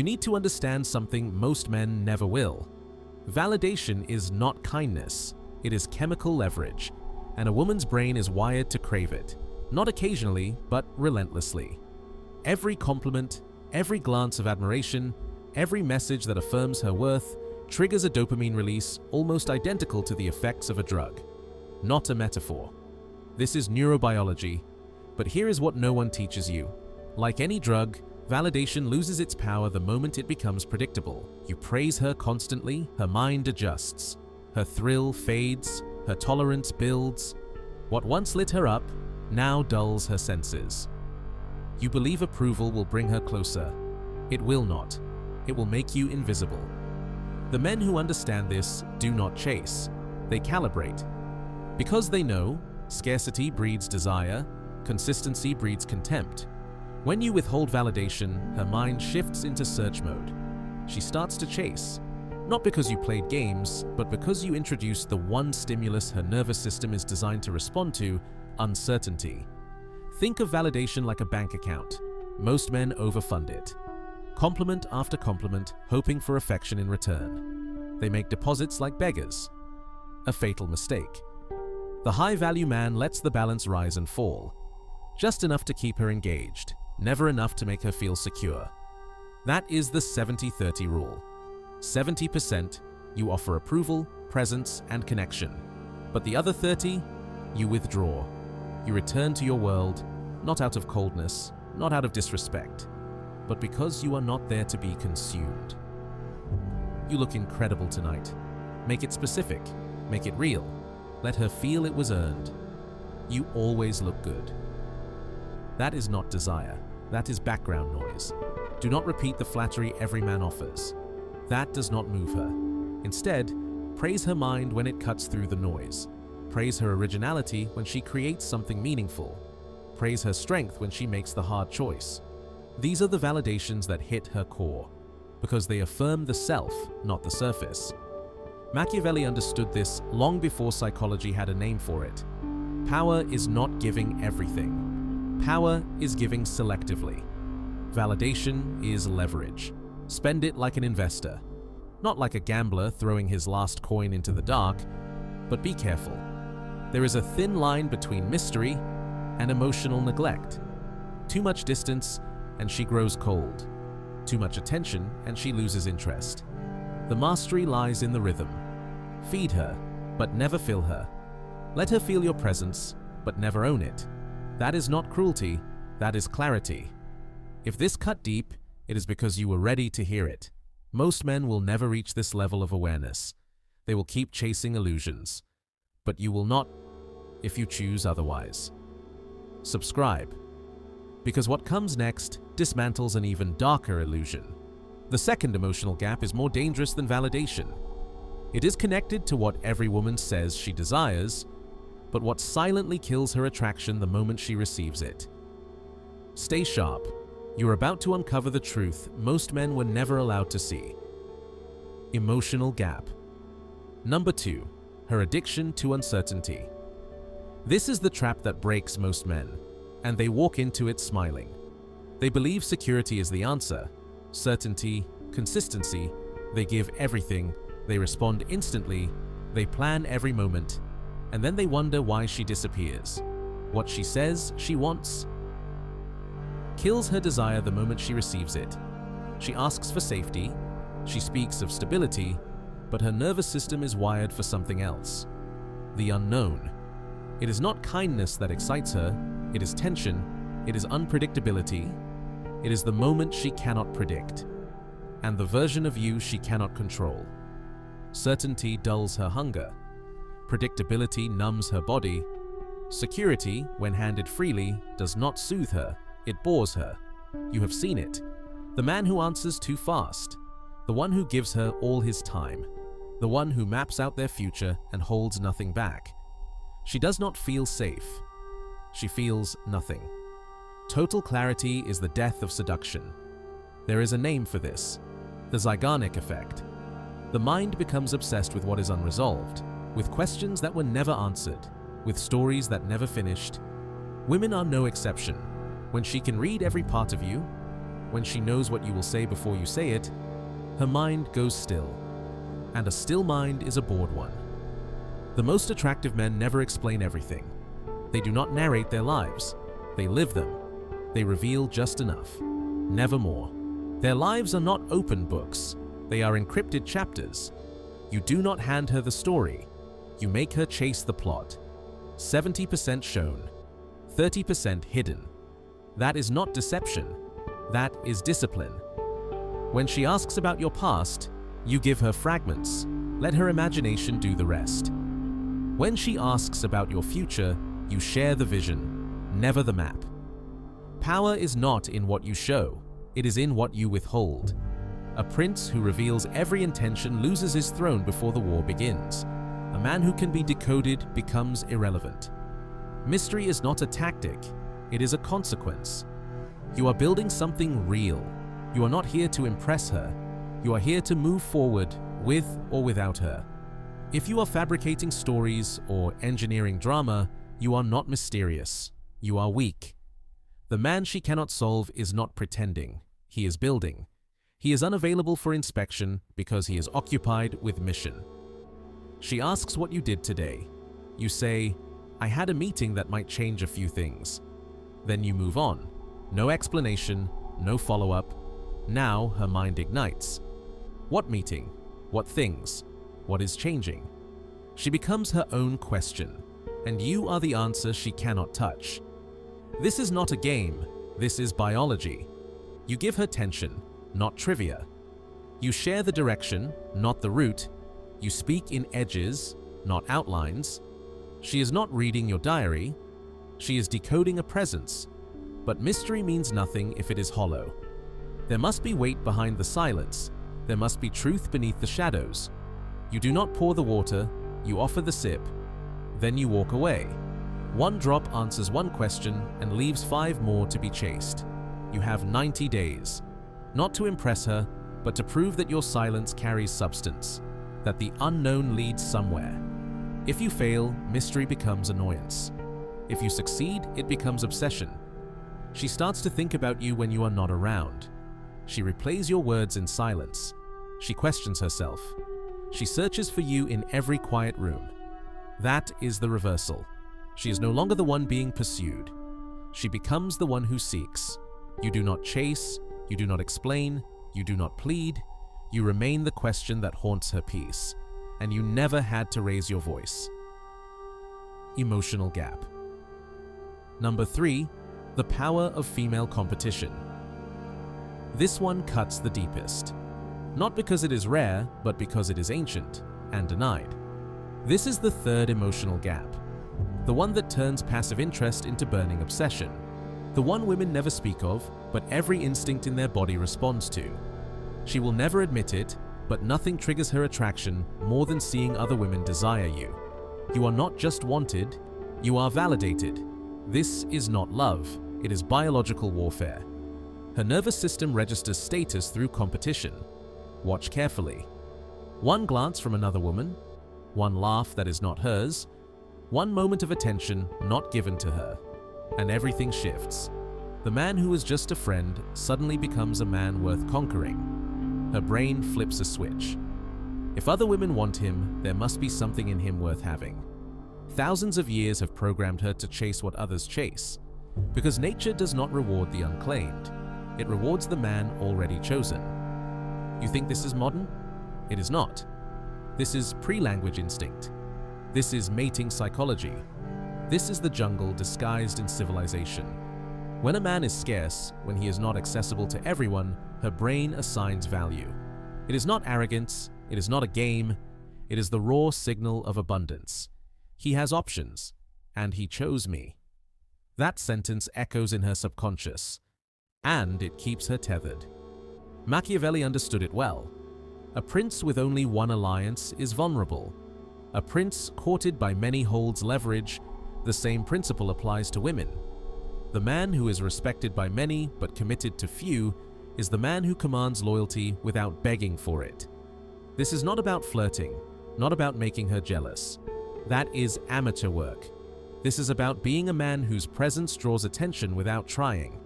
You need to understand something most men never will. Validation is not kindness, it is chemical leverage, and a woman's brain is wired to crave it, not occasionally, but relentlessly. Every compliment, every glance of admiration, every message that affirms her worth triggers a dopamine release almost identical to the effects of a drug. Not a metaphor. This is neurobiology, but here is what no one teaches you. Like any drug, validation loses its power the moment it becomes predictable. You praise her constantly, her mind adjusts. Her thrill fades, her tolerance builds. What once lit her up now dulls her senses. You believe approval will bring her closer. It will not. It will make you invisible. The men who understand this do not chase. They calibrate. Because they know, scarcity breeds desire, consistency breeds contempt. When you withhold validation, her mind shifts into search mode. She starts to chase, not because you played games, but because you introduced the one stimulus her nervous system is designed to respond to: uncertainty. Think of validation like a bank account. Most men overfund it. Compliment after compliment, hoping for affection in return. They make deposits like beggars. A fatal mistake. The high-value man lets the balance rise and fall. Just enough to keep her engaged, never enough to make her feel secure. That is the 70-30 rule. 70% you offer approval, presence, and connection. But the other 30, you withdraw. You return to your world, not out of coldness, not out of disrespect, but because you are not there to be consumed. You look incredible tonight. Make it specific. Make it real. Let her feel it was earned. You always look good. That is not desire. That is background noise. Do not repeat the flattery every man offers. That does not move her. Instead, praise her mind when it cuts through the noise. Praise her originality when she creates something meaningful. Praise her strength when she makes the hard choice. These are the validations that hit her core, because they affirm the self, not the surface. Machiavelli understood this long before psychology had a name for it. Power is not giving everything. Power is giving selectively. Validation is leverage. Spend it like an investor, not like a gambler throwing his last coin into the dark, but be careful. There is a thin line between mystery and emotional neglect. Too much distance and she grows cold. Too much attention and she loses interest. The mastery lies in the rhythm. Feed her, but never fill her. Let her feel your presence, but never own it. That is not cruelty, that is clarity. If this cut deep, it is because you were ready to hear it. Most men will never reach this level of awareness. They will keep chasing illusions. But you will not if you choose otherwise. Subscribe, because what comes next dismantles an even darker illusion. The second emotional gap is more dangerous than validation. It is connected to what every woman says she desires, but what silently kills her attraction the moment she receives it. Stay sharp. You are about to uncover the truth most men were never allowed to see. Emotional gap. Number 2, her addiction to uncertainty. This is the trap that breaks most men, and they walk into it smiling. They believe security is the answer. Certainty, consistency, they give everything, they respond instantly, they plan every moment, and then they wonder why she disappears. What she says she wants kills her desire the moment she receives it. She asks for safety, she speaks of stability, but her nervous system is wired for something else. The unknown. It is not kindness that excites her, it is tension, it is unpredictability, it is the moment she cannot predict, and the version of you she cannot control. Certainty dulls her hunger. Predictability numbs her body. Security, when handed freely, does not soothe her, it bores her. You have seen it. The man who answers too fast. The one who gives her all his time. The one who maps out their future and holds nothing back. She does not feel safe. She feels nothing. Total clarity is the death of seduction. There is a name for this: the Zeigarnik effect. The mind becomes obsessed with what is unresolved, with questions that were never answered, with stories that never finished. Women are no exception. When she can read every part of you, when she knows what you will say before you say it, her mind goes still. And a still mind is a bored one. The most attractive men never explain everything. They do not narrate their lives. They live them. They reveal just enough. Never more. Their lives are not open books. They are encrypted chapters. You do not hand her the story. You make her chase the plot. 70% shown. 30% hidden. That is not deception. That is discipline. When she asks about your past, you give her fragments. Let her imagination do the rest. When she asks about your future, you share the vision, never the map. Power is not in what you show, it is in what you withhold. A prince who reveals every intention loses his throne before the war begins. A man who can be decoded becomes irrelevant. Mystery is not a tactic, it is a consequence. You are building something real. You are not here to impress her. You are here to move forward with or without her. If you are fabricating stories or engineering drama, you are not mysterious. You are weak. The man she cannot solve is not pretending. He is building. He is unavailable for inspection because he is occupied with mission. She asks what you did today. You say, "I had a meeting that might change a few things." Then you move on. No explanation, no follow-up. Now her mind ignites. What meeting? What things? What is changing? She becomes her own question, and you are the answer she cannot touch. This is not a game, this is biology. You give her tension, not trivia. You share the direction, not the route. You speak in edges, not outlines. She is not reading your diary. She is decoding a presence. But mystery means nothing if it is hollow. There must be weight behind the silence. There must be truth beneath the shadows. You do not pour the water, you offer the sip. Then you walk away. One drop answers one question and leaves 5 more to be chased. You have 90 days. Not to impress her, but to prove that your silence carries substance, that the unknown leads somewhere. If you fail, mystery becomes annoyance. If you succeed, it becomes obsession. She starts to think about you when you are not around. She replays your words in silence. She questions herself. She searches for you in every quiet room. That is the reversal. She is no longer the one being pursued. She becomes the one who seeks. You do not chase, you do not explain, you do not plead. You remain the question that haunts her peace, and you never had to raise your voice. Emotional gap. Number 3, the power of female competition. This one cuts the deepest. Not because it is rare, but because it is ancient and denied. This is the third emotional gap. The one that turns passive interest into burning obsession. The one women never speak of, but every instinct in their body responds to. She will never admit it, but nothing triggers her attraction more than seeing other women desire you. You are not just wanted, you are validated. This is not love, it is biological warfare. Her nervous system registers status through competition. Watch carefully. One glance from another woman, one laugh that is not hers, one moment of attention not given to her, and everything shifts. The man who was just a friend suddenly becomes a man worth conquering. Her brain flips a switch. If other women want him, there must be something in him worth having. Thousands of years have programmed her to chase what others chase, because nature does not reward the unclaimed. It rewards the man already chosen. You think this is modern? It is not. This is pre-language instinct. This is mating psychology. This is the jungle disguised in civilization. When a man is scarce, when he is not accessible to everyone, her brain assigns value. It is not arrogance, it is not a game, it is the raw signal of abundance. He has options, and he chose me. That sentence echoes in her subconscious, and it keeps her tethered. Machiavelli understood it well. A prince with only one alliance is vulnerable. A prince courted by many holds leverage. The same principle applies to women. The man who is respected by many but committed to few is the man who commands loyalty without begging for it. This is not about flirting, not about making her jealous. That is amateur work. This is about being a man whose presence draws attention without trying,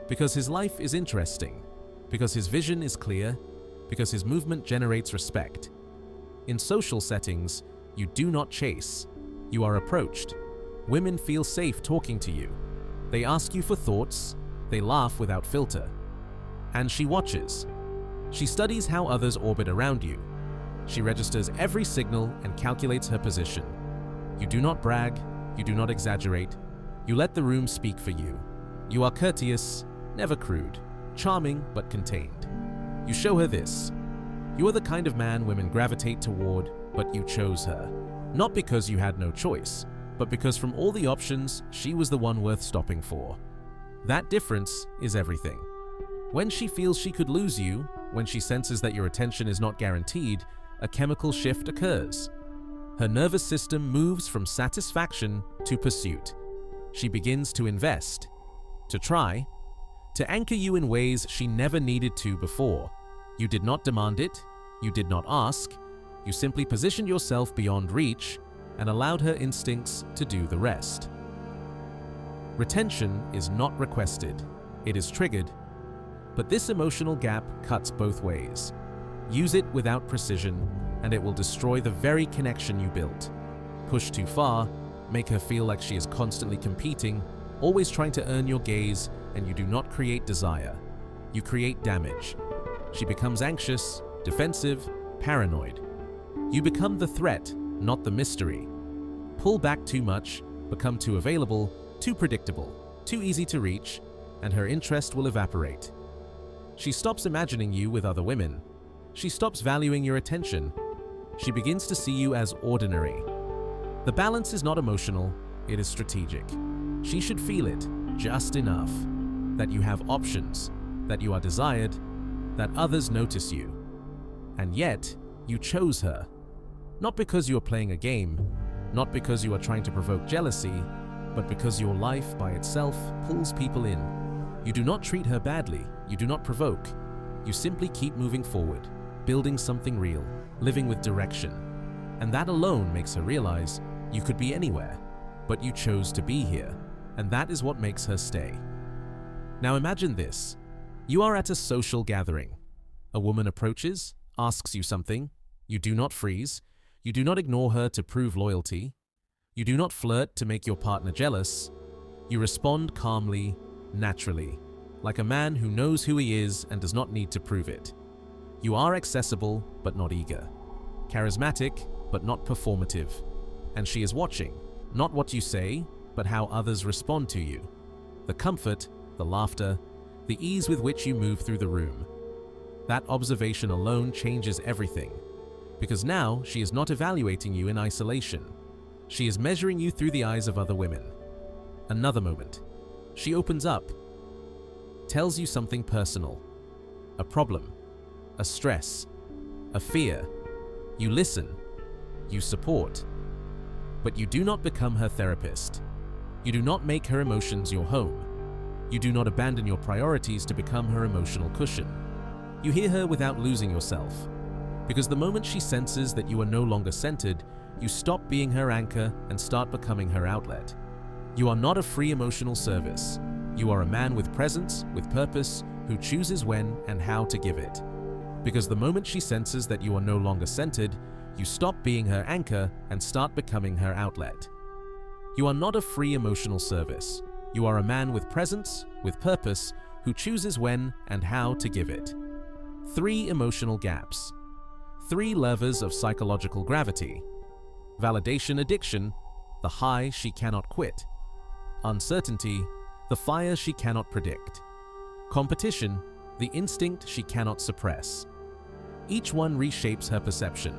because his life is interesting, Because his vision is clear, because his movement generates respect. In social settings, you do not chase. You are approached. Women feel safe talking to you. They ask you for thoughts. They laugh without filter. And she watches. She studies how others orbit around you. She registers every signal and calculates her position. You do not brag. You do not exaggerate. You let the room speak for you. You are courteous, never crude, charming but contained. You show her this. You are the kind of man women gravitate toward, but you chose her. Not because you had no choice, but because from all the options, she was the one worth stopping for. That difference is everything. When she feels she could lose you, when she senses that your attention is not guaranteed, a chemical shift occurs. Her nervous system moves from satisfaction to pursuit. She begins to invest, to try, to anchor you in ways she never needed to before. You did not demand it, you did not ask, you simply positioned yourself beyond reach and allowed her instincts to do the rest. Retention is not requested, it is triggered. But this emotional gap cuts both ways. Use it without precision, and it will destroy the very connection you built. Push too far, make her feel like she is constantly competing, always trying to earn your gaze, and you do not create desire. You create damage. She becomes anxious, defensive, paranoid. You become the threat, not the mystery. Pull back too much, become too available, too predictable, too easy to reach, and her interest will evaporate. She stops imagining you with other women. She stops valuing your attention. She begins to see you as ordinary. The balance is not emotional, it is strategic. She should feel it, just enough, that you have options, that you are desired, that others notice you. And yet, you chose her. Not because you are playing a game, not because you are trying to provoke jealousy, but because your life by itself pulls people in. You do not treat her badly, you do not provoke. You simply keep moving forward, building something real, living with direction. And that alone makes her realize you could be anywhere, but you chose to be here, and that is what makes her stay. Now imagine this. You are at a social gathering. A woman approaches, asks you something. You do not freeze. You do not ignore her to prove loyalty. You do not flirt to make your partner jealous. You respond calmly, naturally, like a man who knows who he is and does not need to prove it. You are accessible, but not eager. Charismatic, but not performative. And she is watching, not what you say, but how others respond to you. The comfort, the laughter, the ease with which you move through the room. That observation alone changes everything, because now she is not evaluating you in isolation. She is measuring you through the eyes of other women. Another moment. She opens up, tells you something personal, a problem, a stress, a fear. You listen, you support, but you do not become her therapist. You do not make her emotions your home. You do not abandon your priorities to become her emotional cushion. You hear her without losing yourself, because the moment she senses that you are no longer centered, you stop being her anchor and start becoming her outlet. You are not a free emotional service. You are a man with presence, with purpose, who chooses when and how to give it. Because the moment she senses that you are no longer centered, you stop being her anchor and start becoming her outlet. You are not a free emotional service. You are a man with presence, with purpose, who chooses when and how to give it. 3 emotional gaps. 3 levers of psychological gravity. Validation addiction, the high she cannot quit. Uncertainty, the fire she cannot predict. Competition, the instinct she cannot suppress. Each one reshapes her perception.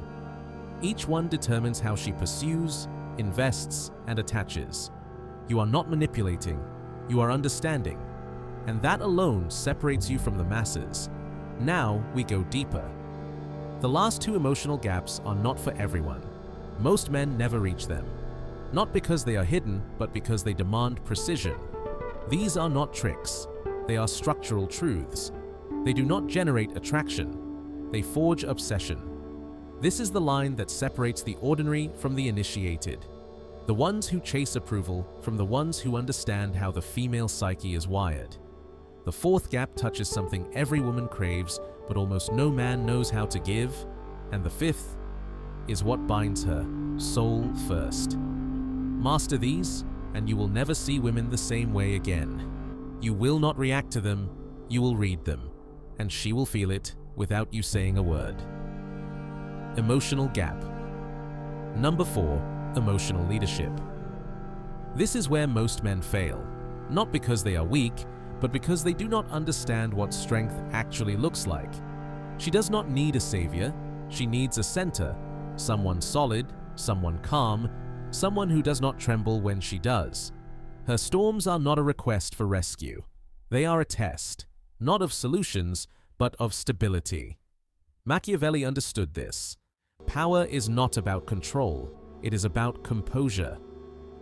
Each one determines how she pursues, invests, and attaches. You are not manipulating, you are understanding, and that alone separates you from the masses. Now we go deeper. The last 2 emotional gaps are not for everyone. Most men never reach them. Not because they are hidden, but because they demand precision. These are not tricks. They are structural truths. They do not generate attraction. They forge obsession. This is the line that separates the ordinary from the initiated. The ones who chase approval from the ones who understand how the female psyche is wired. The fourth gap touches something every woman craves, but almost no man knows how to give. And the fifth is what binds her, soul first. Master these, and you will never see women the same way again. You will not react to them, you will read them, and she will feel it without you saying a word. Emotional gap. Number 4, emotional leadership. This is where most men fail, not because they are weak, but because they do not understand what strength actually looks like. She does not need a savior, she needs a center, someone solid, someone calm, someone who does not tremble when she does. Her storms are not a request for rescue. They are a test, not of solutions, but of stability. Machiavelli understood this. Power is not about control, it is about composure.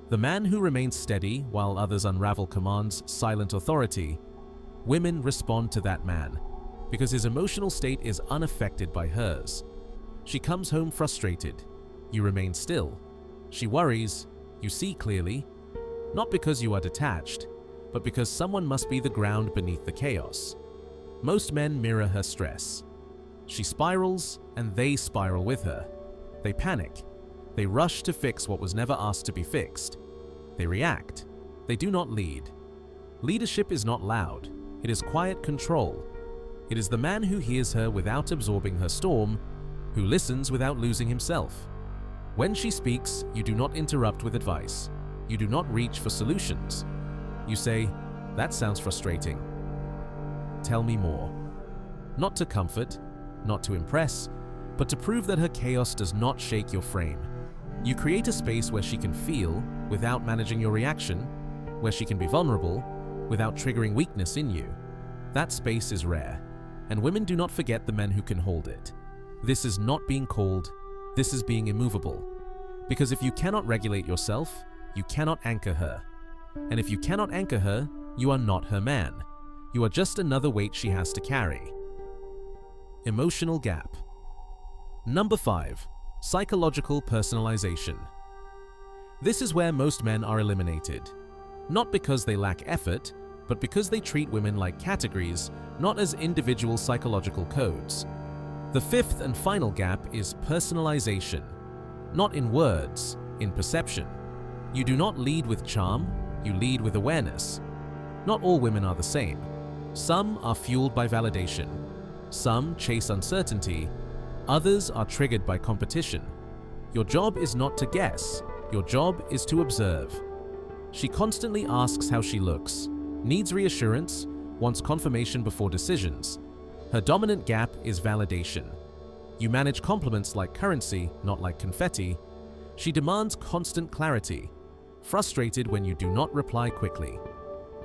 The man who remains steady while others unravel commands silent authority. Women respond to that man, because his emotional state is unaffected by hers. She comes home frustrated. You remain still. She worries. You see clearly. Not because you are detached, but because someone must be the ground beneath the chaos. Most men mirror her stress. She spirals, and they spiral with her. They panic. They rush to fix what was never asked to be fixed. They react. They do not lead. Leadership is not loud. It is quiet control. It is the man who hears her without absorbing her storm, who listens without losing himself. When she speaks, you do not interrupt with advice. You do not reach for solutions. You say, "That sounds frustrating. Tell me more." Not to comfort, not to impress, but to prove that her chaos does not shake your frame. You create a space where she can feel without managing your reaction, where she can be vulnerable without triggering weakness in you. That space is rare, and women do not forget the men who can hold it. This is not being cold, this is being immovable. Because if you cannot regulate yourself, you cannot anchor her. And if you cannot anchor her, you are not her man. You are just another weight she has to carry. Emotional gap. Number 5. Psychological personalization. This is where most men are eliminated. Not because they lack effort, but because they treat women like categories, not as individual psychological codes. The fifth and final gap is personalization. Not in words, in perception. You do not lead with charm, you lead with awareness. Not all women are the same. Some are fueled by validation. Some chase uncertainty. Others are triggered by competition. Your job is not to guess. Your job is to observe. She constantly asks how she looks, needs reassurance, wants confirmation before decisions. Her dominant gap is validation. You manage compliments like currency, not like confetti. She demands constant clarity, frustrated when you do not reply quickly.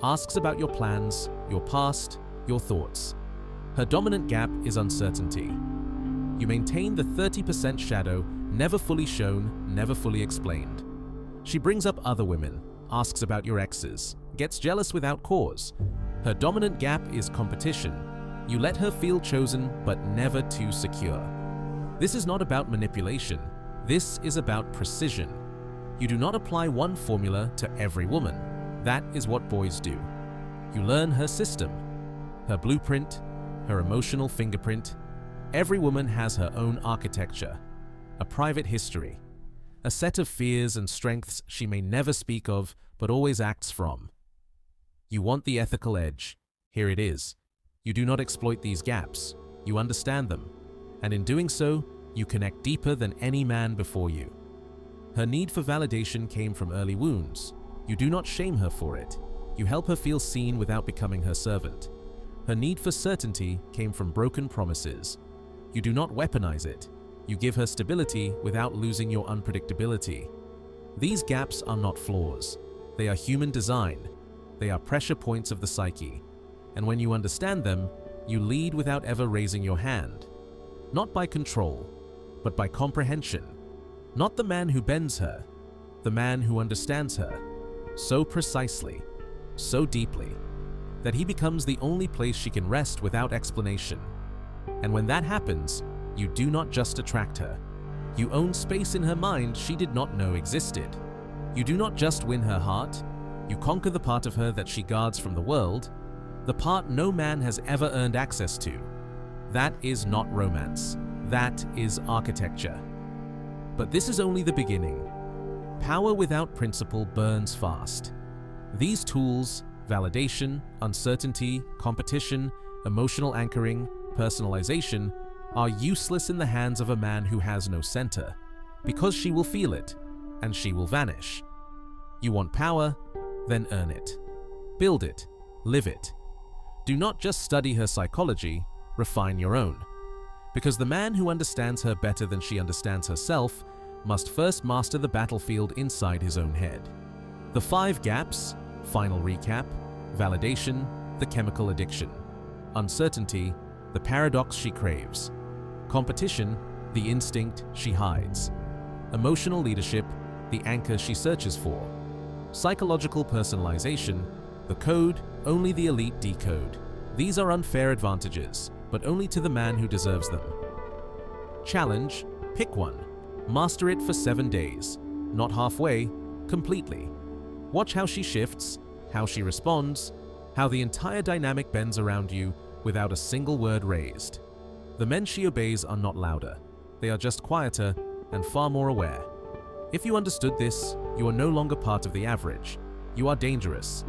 Asks about your plans, your past, your thoughts. Her dominant gap is uncertainty. You maintain the 30% shadow, never fully shown, never fully explained. She brings up other women, asks about your exes, gets jealous without cause. Her dominant gap is competition. You let her feel chosen, but never too secure. This is not about manipulation. This is about precision. You do not apply one formula to every woman. That is what boys do. You learn her system, her blueprint, her emotional fingerprint. Every woman has her own architecture, a private history, a set of fears and strengths she may never speak of but always acts from. You want the ethical edge. Here it is. You do not exploit these gaps. You understand them. And in doing so, you connect deeper than any man before you. Her need for validation came from early wounds. You do not shame her for it. You help her feel seen without becoming her servant. Her need for certainty came from broken promises. You do not weaponize it. You give her stability without losing your unpredictability. These gaps are not flaws. They are human design. They are pressure points of the psyche. And when you understand them, you lead without ever raising your hand. Not by control, but by comprehension. Not the man who bends her, the man who understands her, so precisely, so deeply, that he becomes the only place she can rest without explanation. And when that happens, you do not just attract her. You own space in her mind she did not know existed. You do not just win her heart, you conquer the part of her that she guards from the world. the part no man has ever earned access to. That is not romance. That is architecture. But this is only the beginning. Power without principle burns fast. These tools, validation, uncertainty, competition, emotional anchoring, personalization, are useless in the hands of a man who has no center, because she will feel it, and she will vanish. You want power? Then earn it. Build it. Live it. Do not just study her psychology, refine your own. Because the man who understands her better than she understands herself must first master the battlefield inside his own head. The 5 gaps, final recap, validation, the chemical addiction, uncertainty, the paradox she craves, competition, the instinct she hides, emotional leadership, the anchor she searches for, psychological personalization, the code only the elite decode. These are unfair advantages, but only to the man who deserves them. Challenge: pick one. Master it for 7 days. Not halfway, completely. Watch how she shifts, how she responds, how the entire dynamic bends around you without a single word raised. The men she obeys are not louder. They are just quieter and far more aware. If you understood this, you are no longer part of the average. You are dangerous,